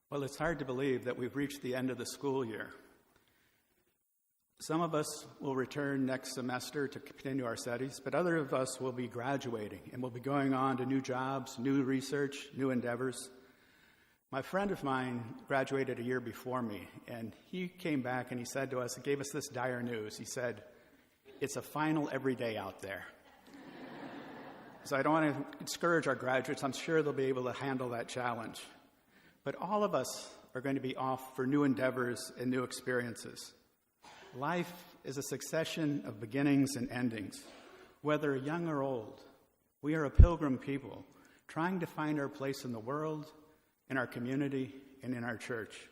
Well, it's hard to believe that we've reached the end of the school year. Some of us will return next semester to continue our studies, but other of us will be graduating and will be going on to new jobs, new research, new endeavors. My friend of mine graduated a year before me, and he came back and he said to us, he gave us this dire news. He said, "It's a final every day out there." So I don't want to discourage our graduates. I'm sure they'll be able to handle that challenge. But all of us are going to be off for new endeavors and new experiences. Life is a succession of beginnings and endings. Whether young or old, we are a pilgrim people trying to find our place in the world, in our community, and in our church.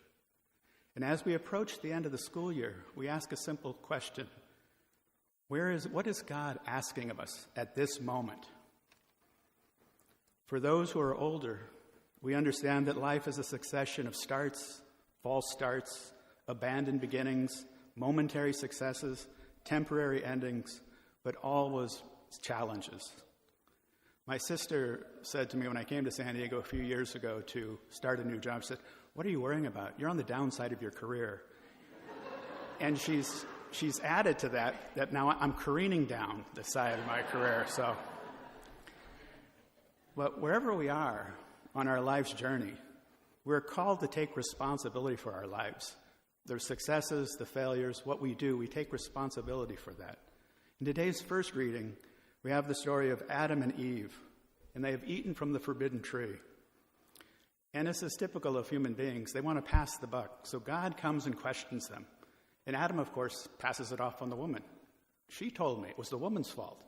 And as we approach the end of the school year, we ask a simple question. What is God asking of us at this moment? For those who are older, we understand that life is a succession of starts, false starts, abandoned beginnings, momentary successes, temporary endings, but always challenges. My sister said to me when I came to San Diego a few years ago to start a new job, she said, "What are you worrying about? You're on the downside of your career." And she's added to that now I'm careening down the side of my career. But wherever we are on our life's journey, we're called to take responsibility for our lives. The successes, the failures, what we do, we take responsibility for that. In today's first reading, we have the story of Adam and Eve, and they have eaten from the forbidden tree. And this is typical of human beings. They want to pass the buck. So God comes and questions them. And Adam, of course, passes it off on the woman. "She told me it was the woman's fault."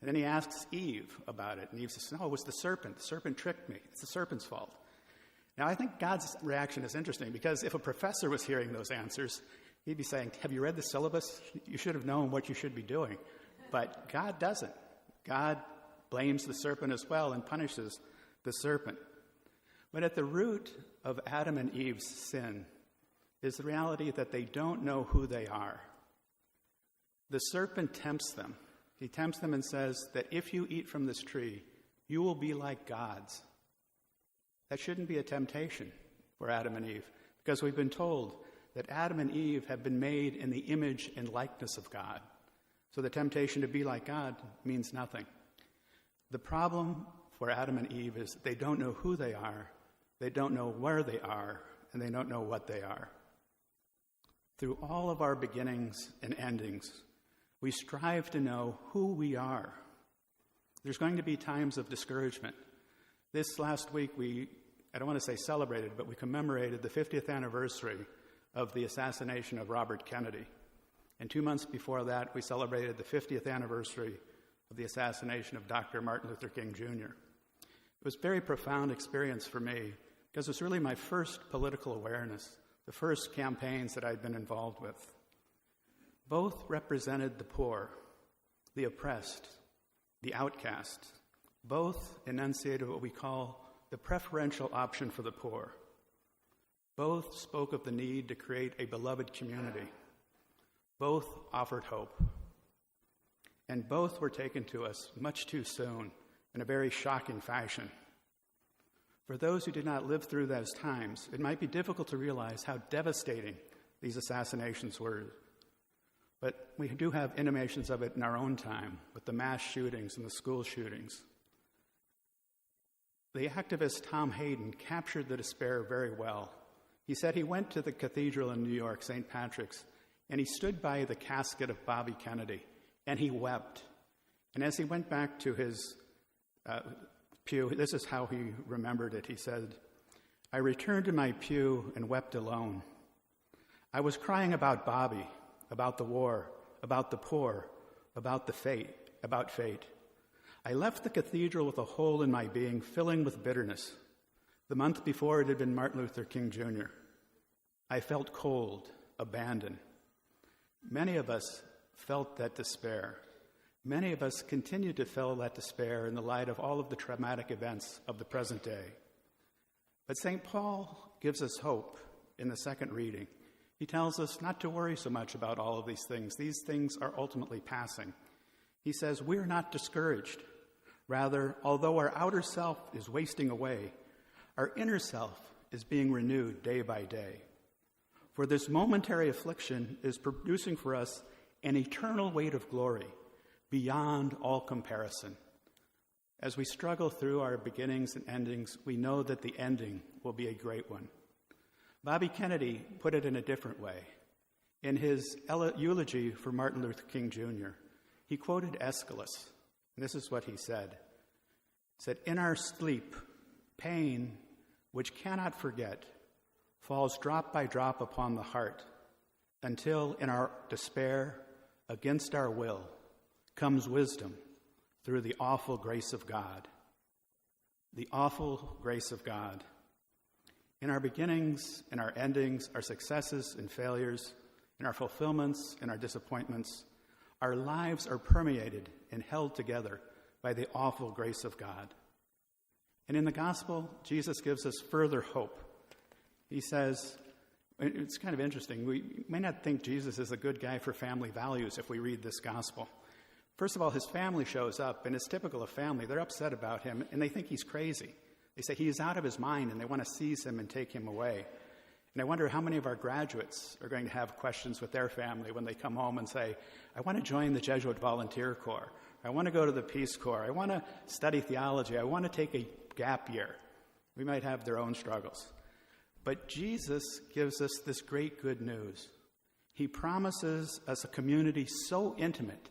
And then he asks Eve about it. And Eve says, "No, it was the serpent. The serpent tricked me. It's the serpent's fault." Now, I think God's reaction is interesting because if a professor was hearing those answers, he'd be saying, "Have you read the syllabus? You should have known what you should be doing." But God doesn't. God blames the serpent as well and punishes the serpent. But at the root of Adam and Eve's sin is the reality that they don't know who they are. The serpent tempts them. He tempts them and says that if you eat from this tree, you will be like gods. That shouldn't be a temptation for Adam and Eve, because we've been told that Adam and Eve have been made in the image and likeness of God. So the temptation to be like God means nothing. The problem for Adam and Eve is they don't know who they are, they don't know where they are, and they don't know what they are. Through all of our beginnings and endings, we strive to know who we are. There's going to be times of discouragement. This last week I don't want to say celebrated, but we commemorated the 50th anniversary of the assassination of Robert Kennedy. And 2 months before that, we celebrated the 50th anniversary of the assassination of Dr. Martin Luther King Jr. It was a very profound experience for me because it was really my first political awareness, the first campaigns that I'd been involved with. Both represented the poor, the oppressed, the outcast. Both enunciated what we call the preferential option for the poor. Both spoke of the need to create a beloved community. Both offered hope. And both were taken to us much too soon in a very shocking fashion. For those who did not live through those times, it might be difficult to realize how devastating these assassinations were. But we do have intimations of it in our own time with the mass shootings and the school shootings. The activist Tom Hayden captured the despair very well. He said he went to the cathedral in New York, St. Patrick's, and he stood by the casket of Bobby Kennedy, and he wept. And as he went back to his pew, this is how he remembered it. He said, "I returned to my pew and wept alone. I was crying about Bobby, about the war, about the poor, about fate. I left the cathedral with a hole in my being, filling with bitterness. The month before, it had been Martin Luther King Jr. I felt cold, abandoned. Many of us felt that despair. Many of us continue to feel that despair in the light of all of the traumatic events of the present day. But St. Paul gives us hope in the second reading. He tells us not to worry so much about all of these things. These things are ultimately passing. He says, we're not discouraged. Rather, although our outer self is wasting away, our inner self is being renewed day by day. For this momentary affliction is producing for us an eternal weight of glory beyond all comparison. As we struggle through our beginnings and endings, we know that the ending will be a great one. Bobby Kennedy put it in a different way. In his eulogy for Martin Luther King Jr., he quoted Aeschylus, and this is what he said. He said, "In our sleep, pain, which cannot forget, falls drop by drop upon the heart, until in our despair, against our will, comes wisdom through the awful grace of God." The awful grace of God. In our beginnings, in our endings, our successes and failures, in our fulfillments and our disappointments, our lives are permeated and held together by the awful grace of God. And in the gospel, Jesus gives us further hope. He says, it's kind of interesting, we may not think Jesus is a good guy for family values if we read this gospel. First of all, his family shows up, and it's typical of family. They're upset about him, and they think he's crazy. They say he's out of his mind, and they want to seize him and take him away. And I wonder how many of our graduates are going to have questions with their family when they come home and say, I want to join the Jesuit Volunteer Corps. I want to go to the Peace Corps. I want to study theology. I want to take a gap year. We might have their own struggles. But Jesus gives us this great good news. He promises us a community so intimate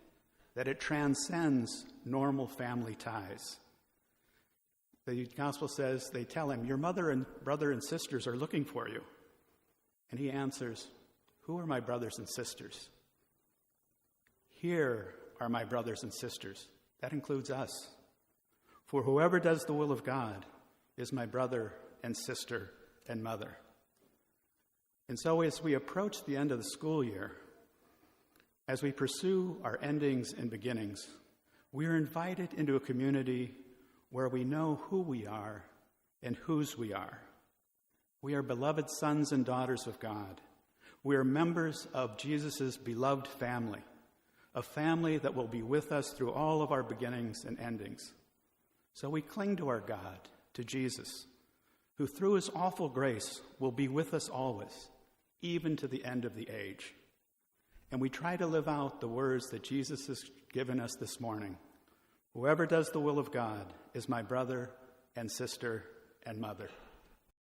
that it transcends normal family ties. The gospel says, they tell him, your mother and brother and sisters are looking for you. And he answers, who are my brothers and sisters? Here are my brothers and sisters. That includes us. For whoever does the will of God is my brother and sister and mother. And so as we approach the end of the school year, as we pursue our endings and beginnings, we are invited into a community where we know who we are and whose we are. We are beloved sons and daughters of God. We are members of Jesus' beloved family, a family that will be with us through all of our beginnings and endings. So we cling to our God, to Jesus, who through his awful grace will be with us always, even to the end of the age. And we try to live out the words that Jesus has given us this morning. Whoever does the will of God is my brother and sister and mother.